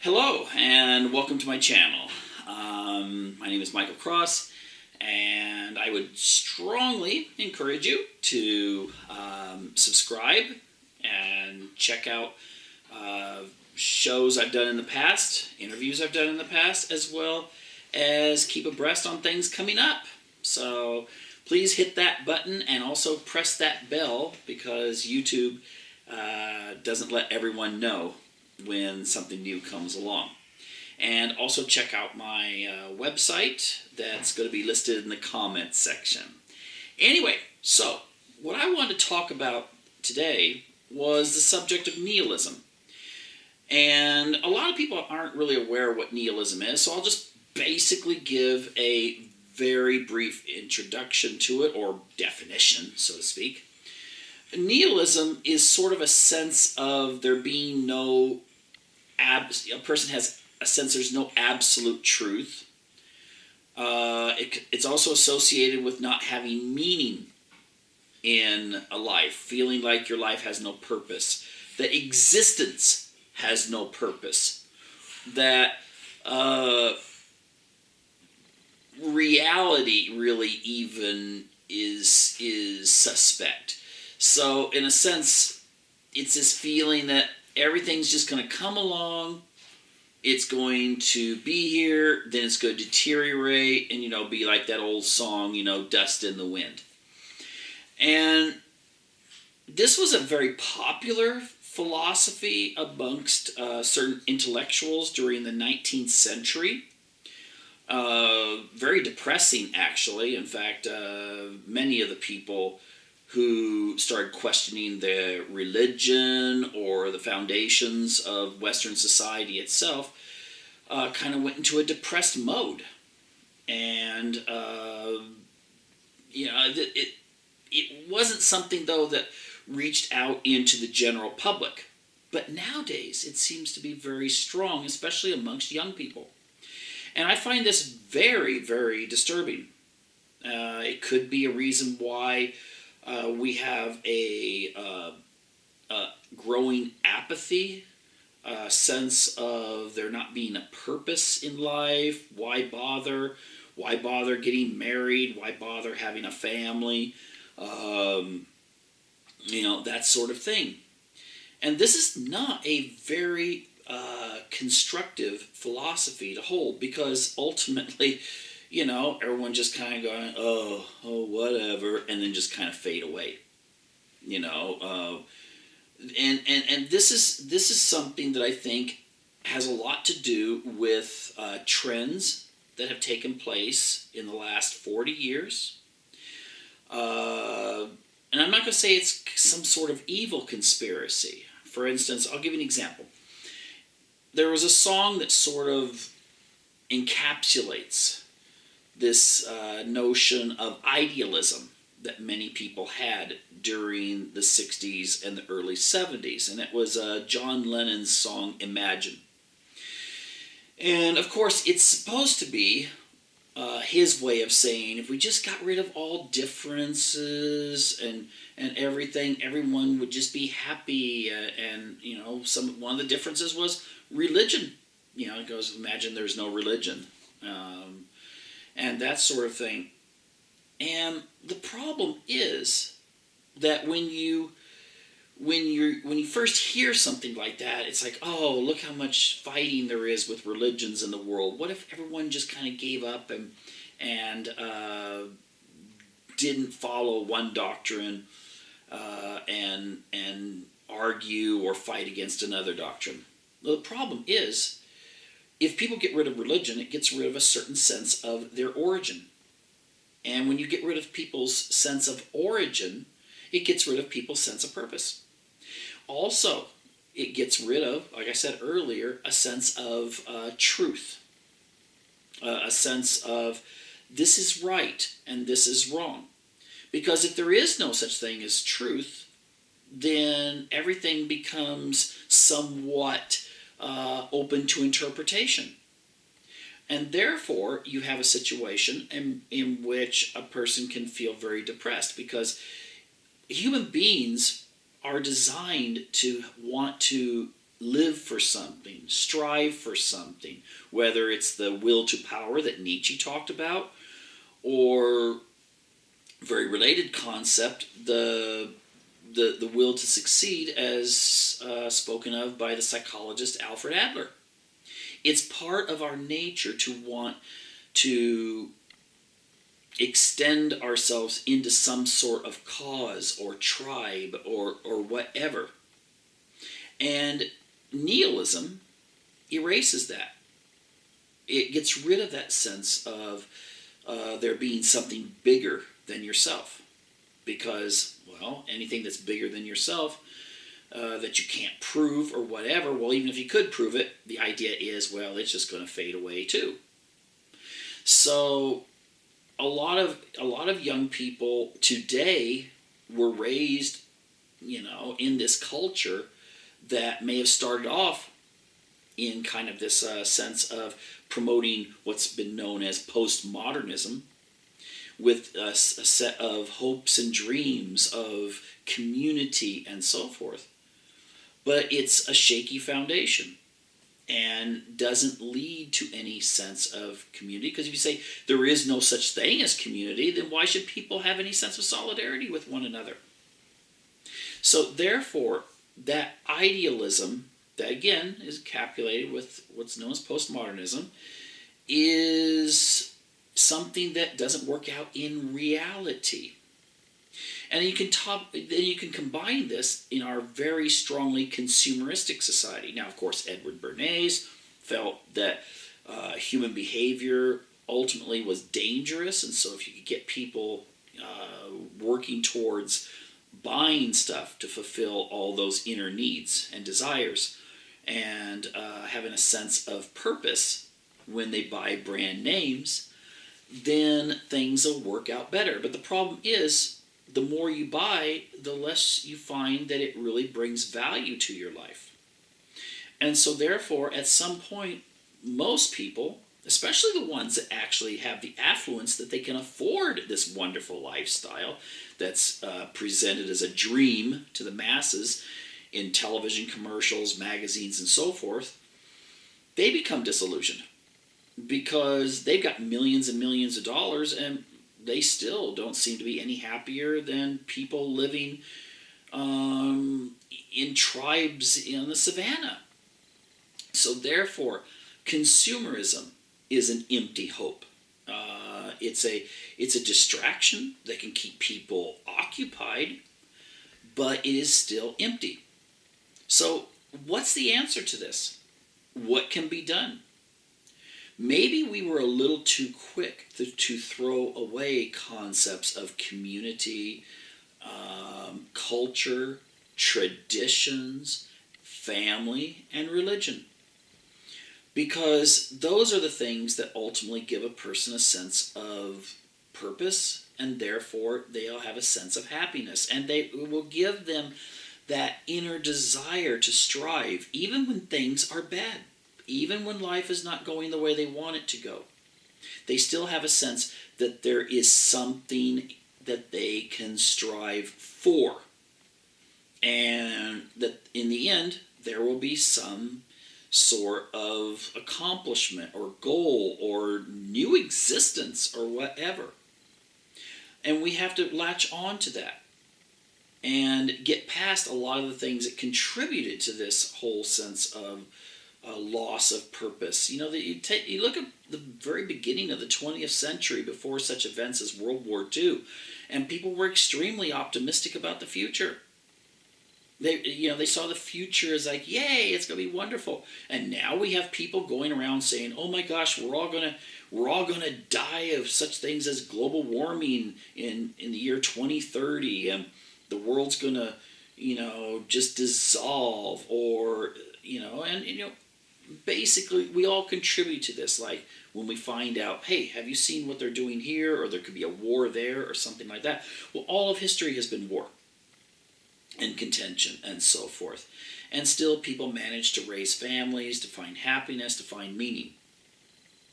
Hello and welcome to my channel. My name is Michael Cross, and I would strongly encourage you to subscribe and check out shows I've done in the past, interviews I've done in the past, as well as keep abreast on things coming up. So please hit that button and also press that bell, because YouTube doesn't let everyone know when something new comes along. And also check out my website that's going to be listed in the comments section. Anyway, so what I want to talk about today was the subject of nihilism. And a lot of people aren't really aware of what nihilism is, so I'll just basically give a very brief introduction to it, or definition, so to speak. Nihilism is sort of a sense of there being no a person has a sense there's no absolute truth. It's also associated with not having meaning in a life, feeling like your life has no purpose, that existence has no purpose, that reality really even is suspect. So in a sense, it's this feeling that everything's just going to come along, it's going to be here, then it's going to deteriorate, and, be like that old song, dust in the wind. And this was a very popular philosophy amongst certain intellectuals during the 19th century. Very depressing, actually. In fact, many of the people who started questioning the religion or the foundations of Western society itself kind of went into a depressed mode. And, it wasn't something, though, that reached out into the general public. But nowadays, it seems to be very strong, especially amongst young people. And I find this very, very disturbing. It could be a reason why we have a growing apathy, a sense of there not being a purpose in life. Why bother? Why bother getting married? Why bother having a family? That sort of thing. And this is not a very constructive philosophy to hold, because ultimately, everyone just kind of going, oh, whatever, and then just kind of fade away. And this is something that I think has a lot to do with trends that have taken place in the last 40 years. And I'm not going to say it's some sort of evil conspiracy. For instance, I'll give you an example. There was a song that sort of encapsulates this notion of idealism that many people had during the 60s and the early 70s. And it was John Lennon's song, Imagine. And of course, it's supposed to be his way of saying, if we just got rid of all differences and everything, everyone would just be happy. And one of the differences was religion. It goes, imagine there's no religion. And that sort of thing. And the problem is that when you first hear something like that, it's like, oh, look how much fighting there is with religions in the world. What if everyone just kind of gave up and didn't follow one doctrine and argue or fight against another doctrine? Well, the problem is, if people get rid of religion, it gets rid of a certain sense of their origin. And when you get rid of people's sense of origin, it gets rid of people's sense of purpose. Also, it gets rid of, like I said earlier, a sense of truth. A sense of this is right and this is wrong. Because if there is no such thing as truth, then everything becomes somewhat open to interpretation. And therefore, you have a situation in which a person can feel very depressed, because human beings are designed to want to live for something, strive for something, whether it's the will to power that Nietzsche talked about, or very related concept, the will to succeed, as spoken of by the psychologist Alfred Adler. It's part of our nature to want to extend ourselves into some sort of cause or tribe or whatever. And nihilism erases that. It gets rid of that sense of there being something bigger than yourself. Because, well, anything that's bigger than yourself that you can't prove or whatever, well, even if you could prove it, the idea is, well, it's just going to fade away too. So a lot of young people today were raised, in this culture that may have started off in kind of this sense of promoting what's been known as postmodernism, with a set of hopes and dreams of community and so forth. But it's a shaky foundation and doesn't lead to any sense of community. Because if you say there is no such thing as community, then why should people have any sense of solidarity with one another? So therefore, that idealism, that again is capulated with what's known as postmodernism, is something that doesn't work out in reality. And you can combine this in our very strongly consumeristic society. Now, of course, Edward Bernays felt that human behavior ultimately was dangerous, and so if you could get people working towards buying stuff to fulfill all those inner needs and desires, and having a sense of purpose when they buy brand names, then things will work out better. But the problem is, the more you buy, the less you find that it really brings value to your life. And so therefore, at some point, most people, especially the ones that actually have the affluence that they can afford this wonderful lifestyle that's presented as a dream to the masses in television commercials, magazines, and so forth, they become disillusioned because they've got millions and millions of dollars, and they still don't seem to be any happier than people living in tribes in the savannah. So therefore, consumerism is an empty hope. It's a distraction that can keep people occupied, but it is still empty. So what's the answer to this? What can be done? Maybe we were a little too quick to throw away concepts of community, culture, traditions, family, and religion. Because those are the things that ultimately give a person a sense of purpose, and therefore they'll have a sense of happiness. And they will give them that inner desire to strive, even when things are bad. Even when life is not going the way they want it to go, they still have a sense that there is something that they can strive for. And that in the end, there will be some sort of accomplishment or goal or new existence or whatever. And we have to latch on to that and get past a lot of the things that contributed to this whole sense of loss of purpose. You look at the very beginning of the 20th century, before such events as World War II, and people were extremely optimistic about the future. They saw the future as like, yay, it's going to be wonderful. And now we have people going around saying, oh my gosh, we're all gonna die of such things as global warming in the year 2030, and the world's gonna just dissolve, or basically, we all contribute to this. Like when we find out, hey, have you seen what they're doing here? Or there could be a war there or something like that. Well, all of history has been war and contention and so forth. And still people manage to raise families, to find happiness, to find meaning.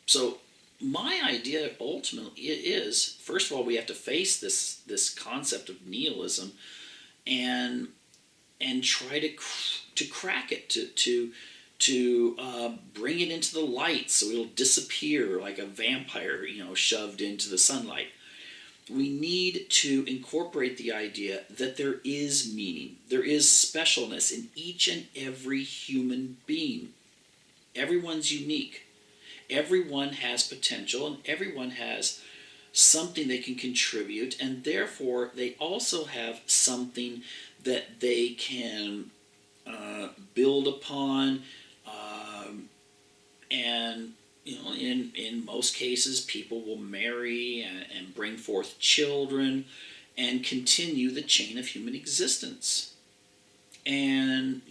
So my idea ultimately is, first of all, we have to face this concept of nihilism and and try to crack it, to bring it into the light so it'll disappear like a vampire, shoved into the sunlight. We need to incorporate the idea that there is meaning, there is specialness in each and every human being. Everyone's unique. Everyone has potential, and everyone has something they can contribute, and therefore they also have something that they can build upon, and in most cases people will marry and bring forth children and continue the chain of human existence, and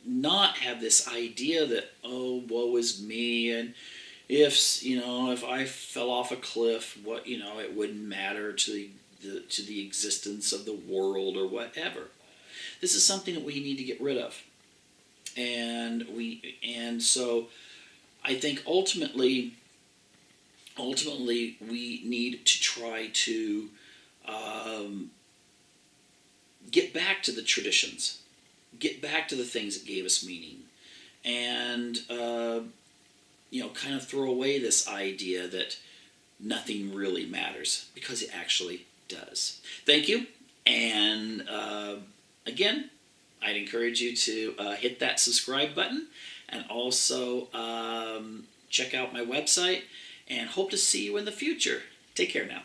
not have this idea that, oh, woe is me, and if I fell off a cliff, it wouldn't matter to the existence of the world or whatever. This is something that we need to get rid of, and so I think ultimately we need to try to get back to the traditions, get back to the things that gave us meaning, and kind of throw away this idea that nothing really matters, because it actually does. Thank you, and again, I'd encourage you to hit that subscribe button, and also check out my website, and hope to see you in the future. Take care now.